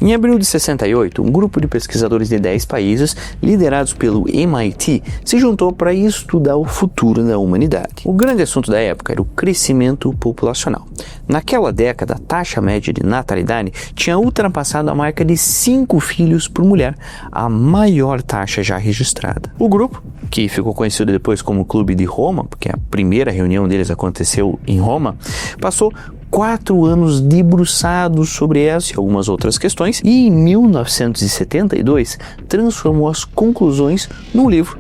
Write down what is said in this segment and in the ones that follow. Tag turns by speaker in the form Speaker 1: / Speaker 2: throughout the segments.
Speaker 1: Em abril de 68, um grupo de pesquisadores de 10 países, liderados pelo MIT, se juntou para estudar o futuro da humanidade. O grande assunto da época era o crescimento populacional. Naquela década, a taxa média de natalidade tinha ultrapassado a marca de 5 filhos por mulher, a maior taxa já registrada. O grupo, que ficou conhecido depois como Clube de Roma, porque a primeira reunião deles aconteceu em Roma, passou 4 anos debruçados sobre essa e algumas outras questões e em 1972 transformou as conclusões num livro.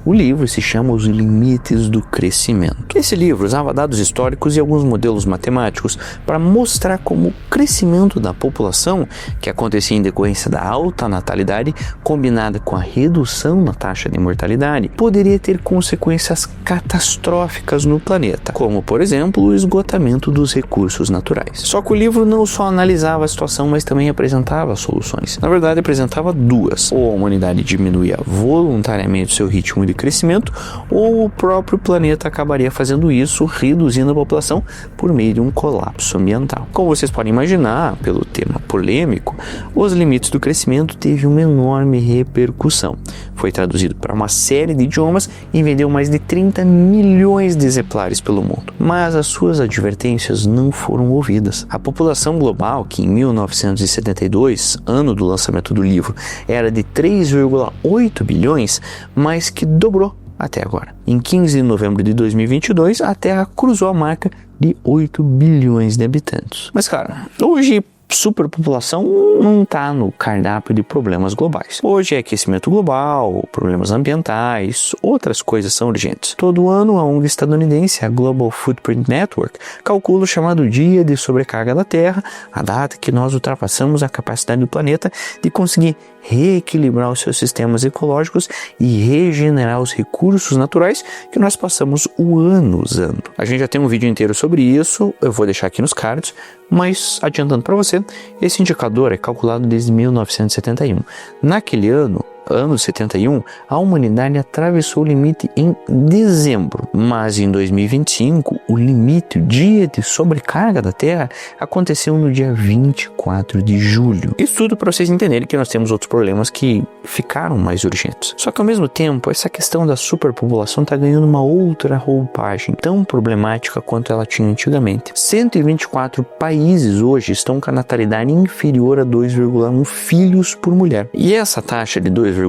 Speaker 1: O livro se chama Os Limites do Crescimento. Esse livro usava dados históricos e alguns modelos matemáticos para mostrar como o crescimento da população, que acontecia em decorrência da alta natalidade, combinada com a redução na taxa de mortalidade, poderia ter consequências catastróficas no planeta, como, por exemplo, o esgotamento dos recursos naturais. Só que o livro não só analisava a situação, mas também apresentava soluções. Na verdade, apresentava duas. Ou a humanidade diminuía voluntariamente seu ritmo de crescimento, ou o próprio planeta acabaria fazendo isso, reduzindo a população por meio de um colapso ambiental. Como vocês podem imaginar, pelo tema polêmico, Os Limites do Crescimento teve uma enorme repercussão. Foi traduzido para uma série de idiomas e vendeu mais de 30 milhões de exemplares pelo mundo. Mas as suas advertências não foram ouvidas. A população global, que em 1972, ano do lançamento do livro, era de 3,8 bilhões, mas que dobrou até agora. Em 15 de novembro de 2022, a Terra cruzou a marca de 8 bilhões de habitantes. Mas, cara, hoje superpopulação não está no cardápio de problemas globais. Hoje é aquecimento global, problemas ambientais, outras coisas são urgentes. Todo ano, a ONG estadunidense, a Global Footprint Network, calcula o chamado Dia de Sobrecarga da Terra, a data que nós ultrapassamos a capacidade do planeta de conseguir reequilibrar os seus sistemas ecológicos e regenerar os recursos naturais que nós passamos o ano usando. A gente já tem um vídeo inteiro sobre isso, eu vou deixar aqui nos cards, mas adiantando para você, esse indicador é calculado desde 1971. Naquele ano 71, a humanidade atravessou o limite em dezembro, mas em 2025, o limite, o dia de sobrecarga da Terra, aconteceu no dia 24 de julho. Isso tudo para vocês entenderem que nós temos outros problemas que ficaram mais urgentes. Só que ao mesmo tempo, essa questão da superpopulação está ganhando uma outra roupagem, tão problemática quanto ela tinha antigamente. 124 países hoje estão com a natalidade inferior a 2,1 filhos por mulher. E essa taxa de 2,1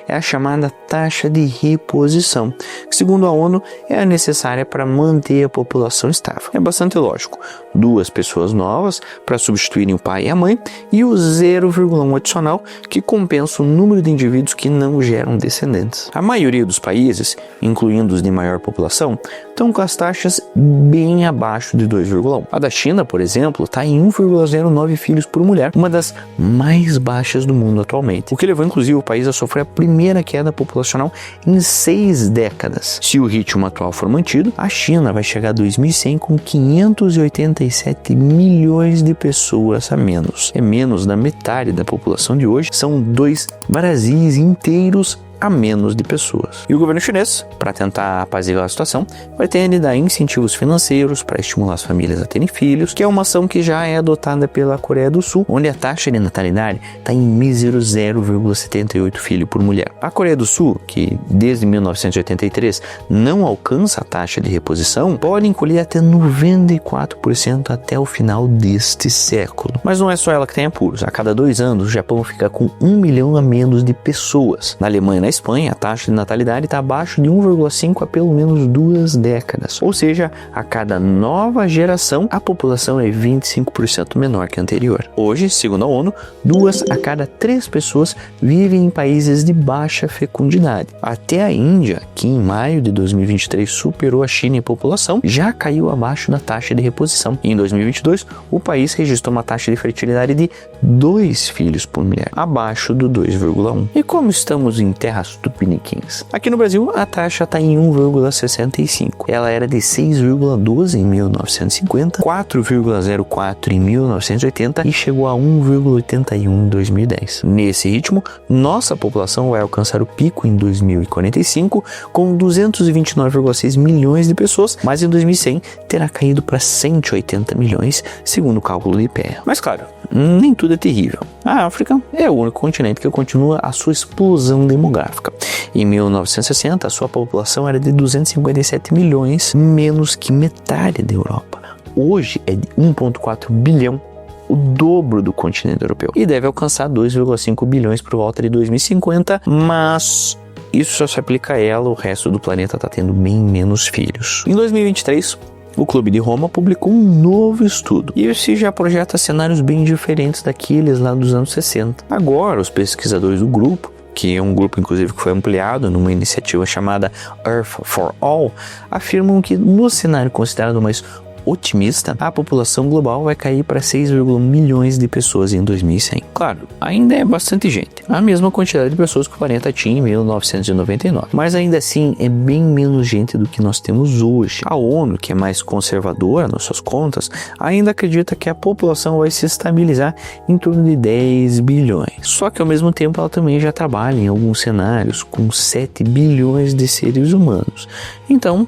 Speaker 1: é a chamada taxa de reposição, que segundo a ONU é a necessária para manter a população estável. É bastante lógico, 2 pessoas novas para substituírem o pai e a mãe e o 0,1 adicional que compensa o número de indivíduos que não geram descendentes. A maioria dos países, incluindo os de maior população, estão com as taxas bem abaixo de 2,1. A da China, por exemplo, está em 1,09 filhos por mulher, uma das mais baixas do mundo atualmente, o que levou inclusive o país a sofrer a primeira queda populacional em 6 décadas. Se o ritmo atual for mantido, a China vai chegar a 2100 com 587 milhões de pessoas a menos. É menos da metade da população de hoje, são 2 Brasis inteiros a menos de pessoas. E o governo chinês, para tentar apaziguar a situação, pretende dar incentivos financeiros para estimular as famílias a terem filhos, que é uma ação que já é adotada pela Coreia do Sul, onde a taxa de natalidade está em mísero 0,78 filho por mulher. A Coreia do Sul, que desde 1983 não alcança a taxa de reposição, pode encolher até 94% até o final deste século. Mas não é só ela que tem apuros. A cada 2 anos, o Japão fica com 1 milhão a menos de pessoas. Na Alemanha, na Espanha, a taxa de natalidade está abaixo de 1,5 há pelo menos 2 décadas. Ou seja, a cada nova geração, a população é 25% menor que a anterior. Hoje, segundo a ONU, 2 a cada 3 pessoas vivem em países de baixa fecundidade. Até a Índia, que em maio de 2023 superou a China em população, já caiu abaixo da taxa de reposição. Em 2022, o país registrou uma taxa de fertilidade de 2 filhos por mulher, abaixo do 2,1. E como estamos em terras tupiniquins? Aqui no Brasil, a taxa está em 1,65. Ela era de 6,12 em 1950, 4,04 em 1980 e chegou a 1,81 em 2010. Nesse ritmo, nossa população vai alcançar o pico em 2045 com 229,6 milhões de pessoas, mas em 2100 terá caído para 180 milhões, segundo o cálculo do IPEA. Mas claro, nem tudo é terrível. A África é o único continente que continua a sua explosão demográfica. Em 1960, a sua população era de 257 milhões, menos que metade da Europa. Hoje é de 1,4 bilhão, o dobro do continente europeu, e deve alcançar 2,5 bilhões por volta de 2050, mas isso só se aplica a ela, o resto do planeta está tendo bem menos filhos. Em 2023, o Clube de Roma publicou um novo estudo, e esse já projeta cenários bem diferentes daqueles lá dos anos 60. Agora, os pesquisadores do grupo, que é um grupo inclusive que foi ampliado numa iniciativa chamada Earth for All, afirmam que no cenário considerado mais otimista, a população global vai cair para 6,1 milhões de pessoas em 2100. Claro, ainda é bastante gente, a mesma quantidade de pessoas que o planeta tinha em 1999, mas ainda assim é bem menos gente do que nós temos hoje. A ONU, que é mais conservadora nas suas contas, ainda acredita que a população vai se estabilizar em torno de 10 bilhões. Só que ao mesmo tempo ela também já trabalha em alguns cenários com 7 bilhões de seres humanos. Então,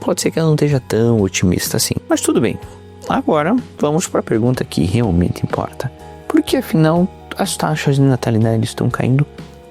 Speaker 1: pode ser que ela não esteja tão otimista assim. Mas tudo bem. Agora, vamos para a pergunta que realmente importa. Por que, afinal, as taxas de natalidade estão caindo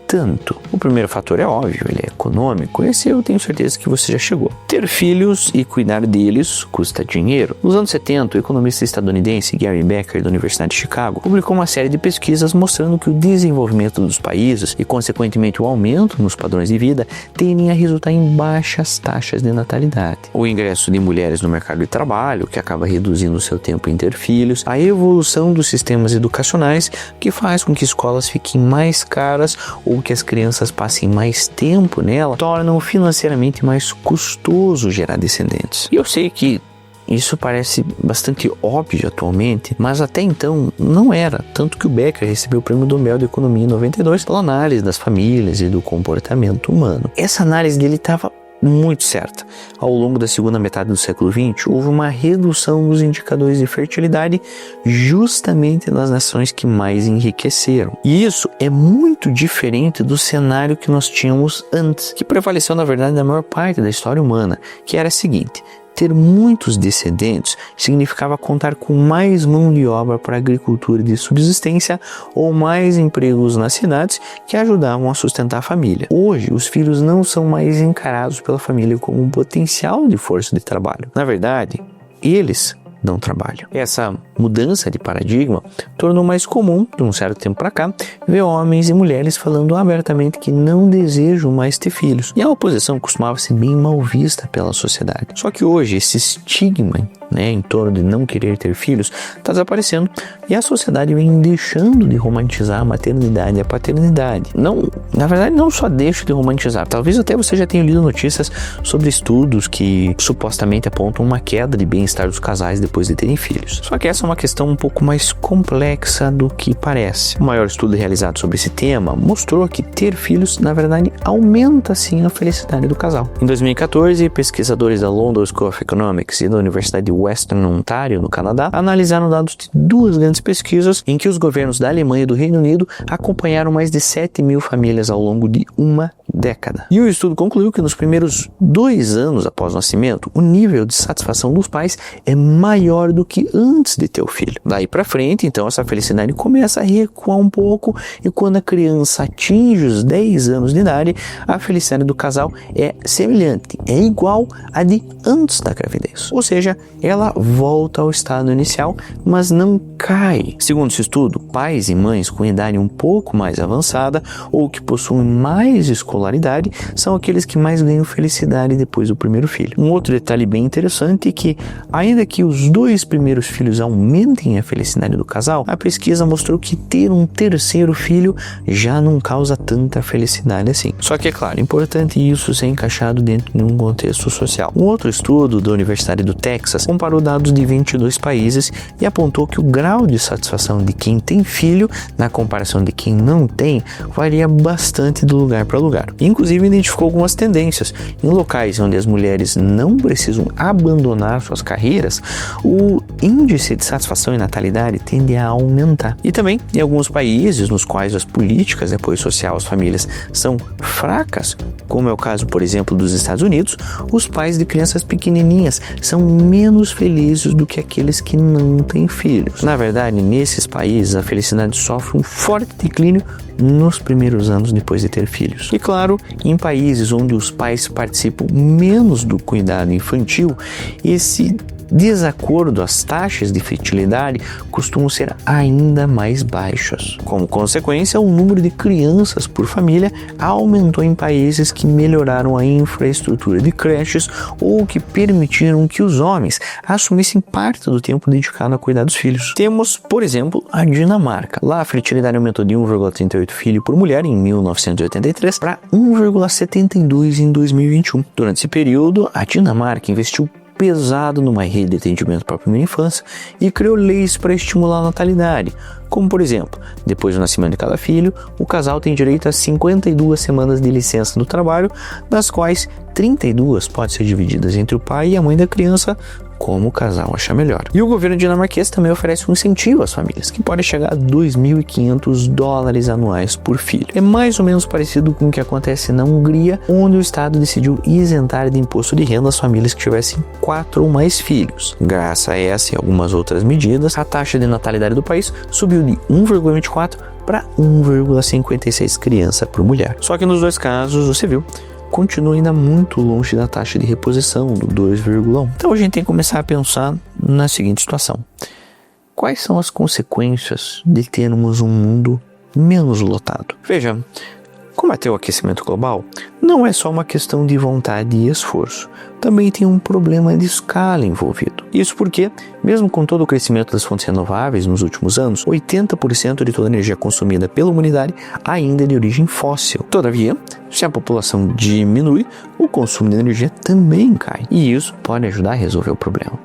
Speaker 1: tanto? O primeiro fator é óbvio, ele é econômico. Esse eu tenho certeza que você já chegou. Ter filhos e cuidar deles custa dinheiro. Nos anos 70, o economista estadunidense Gary Becker, da Universidade de Chicago, publicou uma série de pesquisas mostrando que o desenvolvimento dos países e, consequentemente, o aumento nos padrões de vida tendem a resultar em baixas taxas de natalidade. O ingresso de mulheres no mercado de trabalho, que acaba reduzindo o seu tempo em ter filhos, a evolução dos sistemas educacionais, que faz com que escolas fiquem mais caras ou que as crianças passem mais tempo nela, tornam financeiramente mais custoso gerar descendentes. E eu sei que isso parece bastante óbvio atualmente, mas até então não era, tanto que o Becker recebeu o Prêmio Nobel de Economia em 92 pela análise das famílias e do comportamento humano. Essa análise dele estava muito certa. Ao longo da segunda metade do século XX, houve uma redução dos indicadores de fertilidade justamente nas nações que mais enriqueceram. E isso é muito diferente do cenário que nós tínhamos antes, que prevaleceu na verdade na maior parte da história humana, que era a seguinte: ter muitos descendentes significava contar com mais mão de obra para a agricultura de subsistência ou mais empregos nas cidades que ajudavam a sustentar a família. Hoje, os filhos não são mais encarados pela família como um potencial de força de trabalho. Na verdade, eles não trabalham. Essa mudança de paradigma tornou mais comum, de um certo tempo para cá, ver homens e mulheres falando abertamente que não desejam mais ter filhos. E a oposição costumava ser bem mal vista pela sociedade. Só que hoje esse estigma, em torno de não querer ter filhos está desaparecendo e a sociedade vem deixando de romantizar a maternidade e a paternidade. Não, na verdade, não só deixa de romantizar. Talvez até você já tenha lido notícias sobre estudos que supostamente apontam uma queda de bem-estar dos casais depois de terem filhos. Só que essa é uma questão um pouco mais complexa do que parece. O maior estudo realizado sobre esse tema mostrou que ter filhos, na verdade, aumenta sim a felicidade do casal. Em 2014, pesquisadores da London School of Economics e da Universidade de Western Ontario, no Canadá, analisaram dados de duas grandes pesquisas em que os governos da Alemanha e do Reino Unido acompanharam mais de 7 mil famílias ao longo de uma década. E o estudo concluiu que nos primeiros 2 anos após o nascimento, o nível de satisfação dos pais é maior do que antes de ter o filho. Daí para frente, então, essa felicidade começa a recuar um pouco e quando a criança atinge os 10 anos de idade, a felicidade do casal é semelhante, é igual à de antes da gravidez. Ou seja, ela volta ao estado inicial, mas não cai. Segundo esse estudo, pais e mães com idade um pouco mais avançada ou que possuem mais escolaridade são aqueles que mais ganham felicidade depois do primeiro filho. Um outro detalhe bem interessante é que, ainda que os 2 primeiros filhos aumentem a felicidade do casal, a pesquisa mostrou que ter um terceiro filho já não causa tanta felicidade assim. Só que é claro, é importante isso ser encaixado dentro de um contexto social. Um outro estudo da Universidade do Texas comparou dados de 22 países e apontou que o grau de satisfação de quem tem filho, na comparação de quem não tem, varia bastante de lugar para lugar. Inclusive, identificou algumas tendências. Em locais onde as mulheres não precisam abandonar suas carreiras, o índice de satisfação e natalidade tende a aumentar. E também, em alguns países nos quais as políticas de apoio social às famílias são fracas, como é o caso, por exemplo, dos Estados Unidos, os pais de crianças pequenininhas são menos menos felizes do que aqueles que não têm filhos. Na verdade, nesses países, a felicidade sofre um forte declínio nos primeiros anos depois de ter filhos. E claro, em países onde os pais participam menos do cuidado infantil, esse desacordo, as taxas de fertilidade costumam ser ainda mais baixas. Como consequência, o número de crianças por família aumentou em países que melhoraram a infraestrutura de creches ou que permitiram que os homens assumissem parte do tempo dedicado a cuidar dos filhos. Temos, por exemplo, a Dinamarca. Lá a fertilidade aumentou de 1,38 filho por mulher em 1983 para 1,72 em 2021. Durante esse período, a Dinamarca investiu pesado numa rede de atendimento para a primeira infância e criou leis para estimular a natalidade, como por exemplo, depois do nascimento de cada filho, o casal tem direito a 52 semanas de licença do trabalho, das quais 32 podem ser divididas entre o pai e a mãe da criança, como o casal achar melhor. E o governo dinamarquês também oferece um incentivo às famílias, que pode chegar a $2.500 anuais por filho. É mais ou menos parecido com o que acontece na Hungria, onde o Estado decidiu isentar de imposto de renda as famílias que tivessem 4 ou mais filhos. Graças a essa e algumas outras medidas, a taxa de natalidade do país subiu de 1,24 para 1,56 criança por mulher. Só que nos dois casos, você viu, continua ainda muito longe da taxa de reposição do 2,1. Então a gente tem que começar a pensar na seguinte situação: quais são as consequências de termos um mundo menos lotado? Veja, combater o aquecimento global não é só uma questão de vontade e esforço, também tem um problema de escala envolvido. Isso porque, mesmo com todo o crescimento das fontes renováveis nos últimos anos, 80% de toda a energia consumida pela humanidade ainda é de origem fóssil. Todavia, se a população diminui, o consumo de energia também cai, e isso pode ajudar a resolver o problema.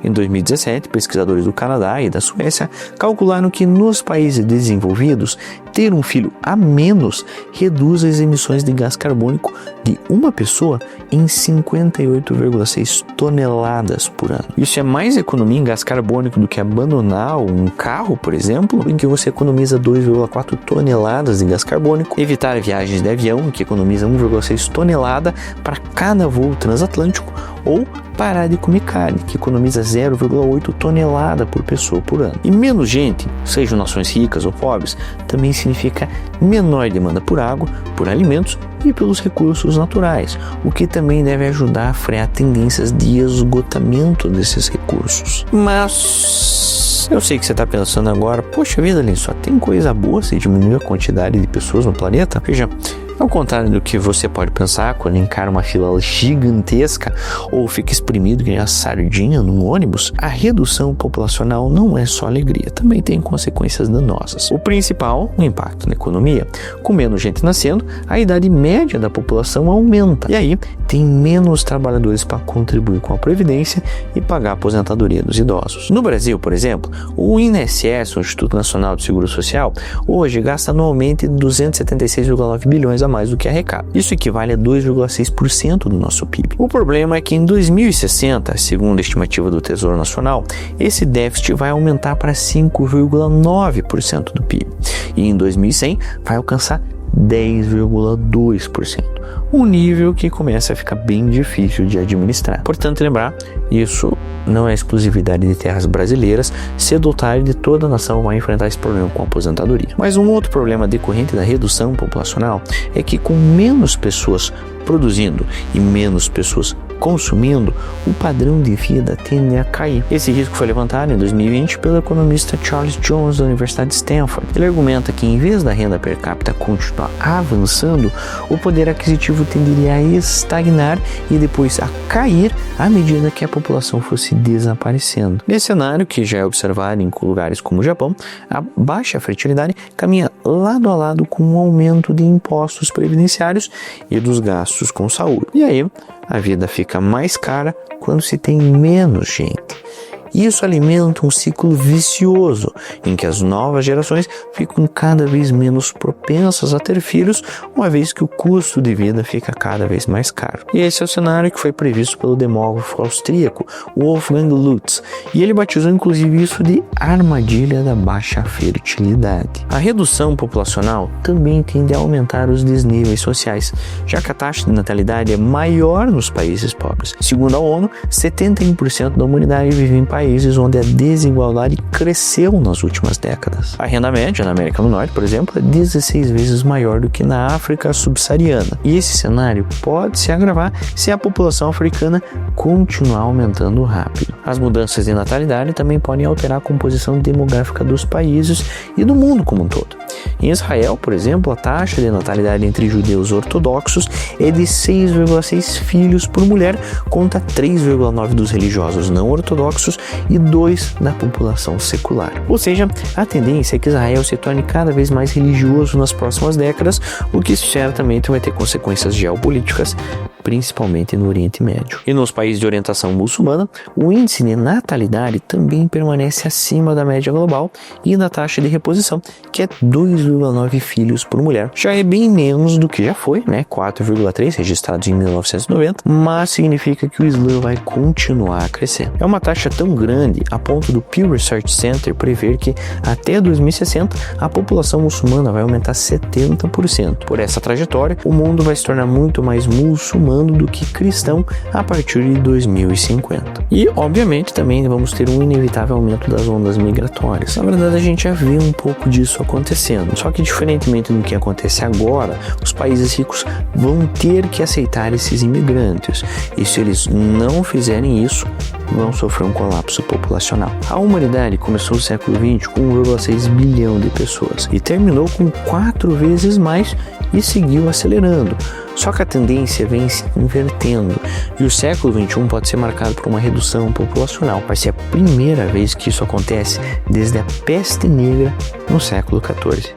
Speaker 1: Em 2017, pesquisadores do Canadá e da Suécia calcularam que nos países desenvolvidos, ter um filho a menos reduz as emissões de gás carbônico de uma pessoa em 58,6 toneladas por ano. Isso é mais economia em gás carbônico do que abandonar um carro, por exemplo, em que você economiza 2,4 toneladas de gás carbônico, evitar viagens de avião, que economiza 1,6 tonelada para cada voo transatlântico, ou parar de comer carne, que economiza 0,8 tonelada por pessoa por ano. E menos gente, sejam nações ricas ou pobres, também significa menor demanda por água, por alimentos e pelos recursos naturais, o que também deve ajudar a frear tendências de esgotamento desses recursos. Mas eu sei que você está pensando agora, poxa vida, Lin, só tem coisa boa se diminuir a quantidade de pessoas no planeta? Veja, ao contrário do que você pode pensar quando encara uma fila gigantesca ou fica espremido que nem a sardinha num ônibus, a redução populacional não é só alegria, também tem consequências danosas. O principal, o impacto na economia. Com menos gente nascendo, a idade média da população aumenta, e aí tem menos trabalhadores para contribuir com a previdência e pagar a aposentadoria dos idosos. No Brasil, por exemplo, o INSS, o Instituto Nacional do Seguro Social, hoje gasta anualmente 276,9 bilhões a mais do que arrecada. Isso equivale a 2,6% do nosso PIB. O problema é que em 2060, segundo a estimativa do Tesouro Nacional, esse déficit vai aumentar para 5,9% do PIB. E em 2100 vai alcançar 10,2%. Um nível que começa a ficar bem difícil de administrar. Portanto, lembrar, isso não é exclusividade de terras brasileiras, cedo ou tarde toda a nação vai enfrentar esse problema com a aposentadoria. Mas um outro problema decorrente da redução populacional é que com menos pessoas produzindo e menos pessoas consumindo, o padrão de vida tende a cair. Esse risco foi levantado em 2020 pelo economista Charles Jones da Universidade de Stanford. Ele argumenta que em vez da renda per capita continuar avançando, o poder aquisitivo tenderia a estagnar e depois a cair à medida que a população fosse desaparecendo. Nesse cenário, que já é observado em lugares como o Japão, a baixa fertilidade caminha lado a lado com um aumento de impostos previdenciários e dos gastos com saúde. E aí, a vida fica mais cara quando se tem menos gente. E isso alimenta um ciclo vicioso, em que as novas gerações ficam cada vez menos propensas a ter filhos, uma vez que o custo de vida fica cada vez mais caro. E esse é o cenário que foi previsto pelo demógrafo austríaco Wolfgang Lutz, e ele batizou inclusive isso de armadilha da baixa fertilidade. A redução populacional também tende a aumentar os desníveis sociais, já que a taxa de natalidade é maior nos países pobres. Segundo a ONU, 71% da humanidade vive em países onde a desigualdade cresceu nas últimas décadas. A renda média na América do Norte, por exemplo, é 16 vezes maior do que na África subsaariana. E esse cenário pode se agravar se a população africana continuar aumentando rápido. As mudanças de natalidade também podem alterar a composição demográfica dos países e do mundo como um todo. Em Israel, por exemplo, a taxa de natalidade entre judeus ortodoxos é de 6,6 filhos por mulher, contra 3,9 dos religiosos não ortodoxos e 2 da população secular. Ou seja, a tendência é que Israel se torne cada vez mais religioso nas próximas décadas, o que certamente vai ter consequências geopolíticas, principalmente no Oriente Médio. E nos países de orientação muçulmana, o índice de natalidade também permanece acima da média global e da taxa de reposição, que é 2,9 filhos por mulher. Já é bem menos do que já foi, 4,3 registrados em 1990, mas significa que o Islã vai continuar a crescer. É uma taxa tão grande a ponto do Pew Research Center prever que até 2060 a população muçulmana vai aumentar 70%. Por essa trajetória, o mundo vai se tornar muito mais muçulmano do que cristão a partir de 2050. E, obviamente, também vamos ter um inevitável aumento das ondas migratórias. Na verdade, a gente já vê um pouco disso acontecendo, só que diferentemente do que acontece agora, os países ricos vão ter que aceitar esses imigrantes, e se eles não fizerem isso, vão sofrer um colapso populacional. A humanidade começou o século XX com 1,6 bilhão de pessoas e terminou com 4 vezes mais e seguiu acelerando. Só que a tendência vem se invertendo e o século XXI pode ser marcado por uma redução populacional. Vai ser a primeira vez que isso acontece desde a peste negra no século XIV.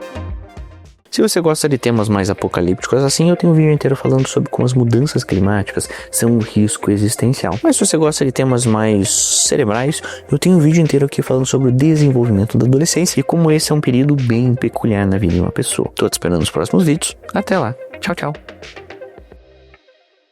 Speaker 1: Se você gosta de temas mais apocalípticos assim, eu tenho um vídeo inteiro falando sobre como as mudanças climáticas são um risco existencial. Mas se você gosta de temas mais cerebrais, eu tenho um vídeo inteiro aqui falando sobre o desenvolvimento da adolescência e como esse é um período bem peculiar na vida de uma pessoa. Tô te esperando nos próximos vídeos. Até lá. Tchau, tchau.